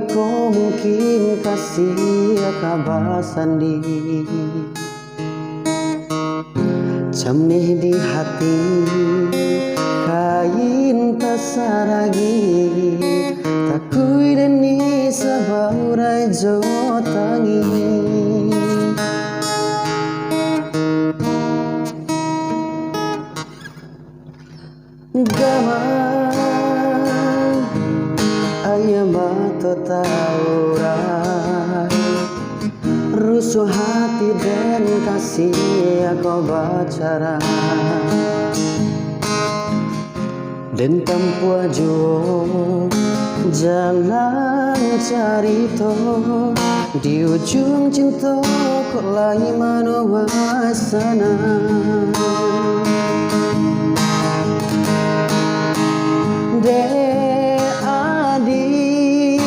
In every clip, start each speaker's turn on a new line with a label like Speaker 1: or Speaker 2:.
Speaker 1: ko mungkin kasih kabasan di Jamnih di hati kain tasaragi takui deni sabaurai jo tangi Gamang ayam atau tauran rusuh hati dan kasih aku bacara dan tanpa jo jalan carito di ujung cinta kok lagi manowasana de adi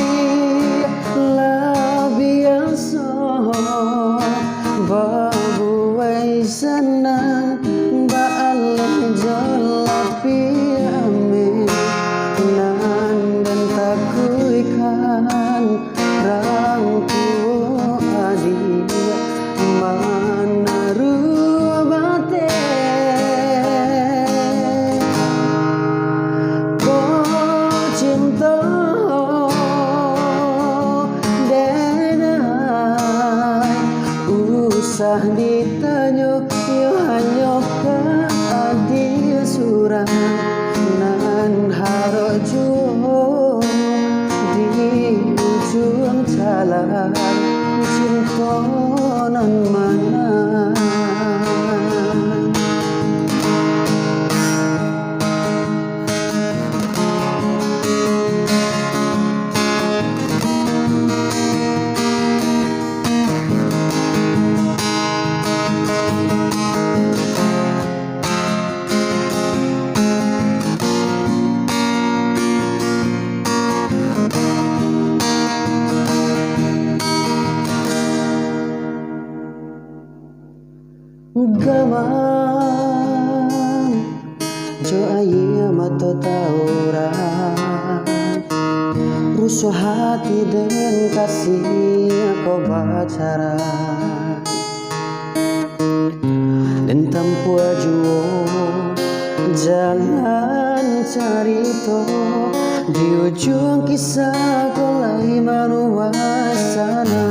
Speaker 1: la biasa babuai senang baaleh jolapi ame nan dan takuikan rangku adi mana ruabate ko cinta denai usah ditanya yo hanya ka adi surang nan harajo di ujung jalan cinta nan mana Gamang jo ayah mata tauran rusuh hati dan kasih aku bacara dan tanpa juo jalan carito di ujung kisah kau lagi manuasana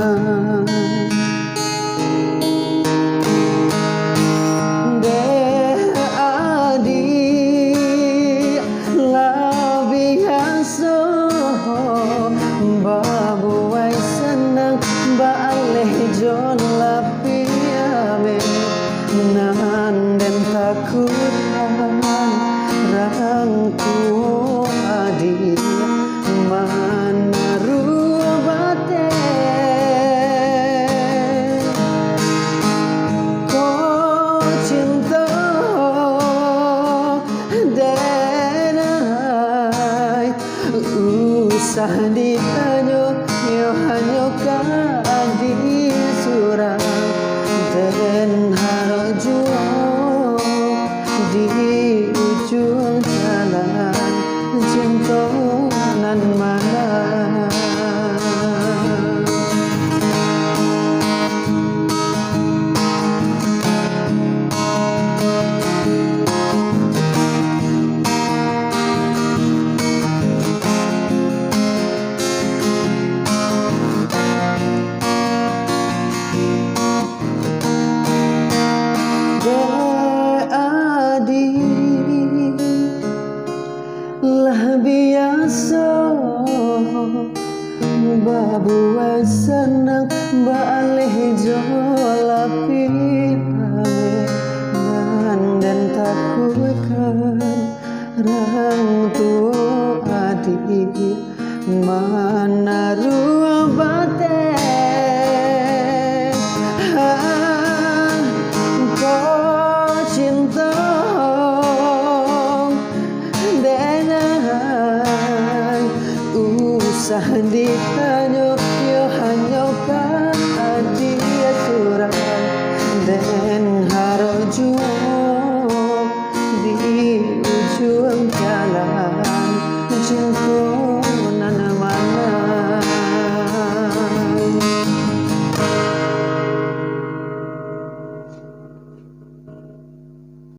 Speaker 1: babuai senang baaleh jon lapi ame nan dan takutan rangku adi mana ruabate ko cinta denai usah ditanya yo hanya ka adi surang dan harajo di ujung jalan cinta nan mana lah biasa babuai senang baaleh jolapi ame nan dan takuikan rang tu adi mana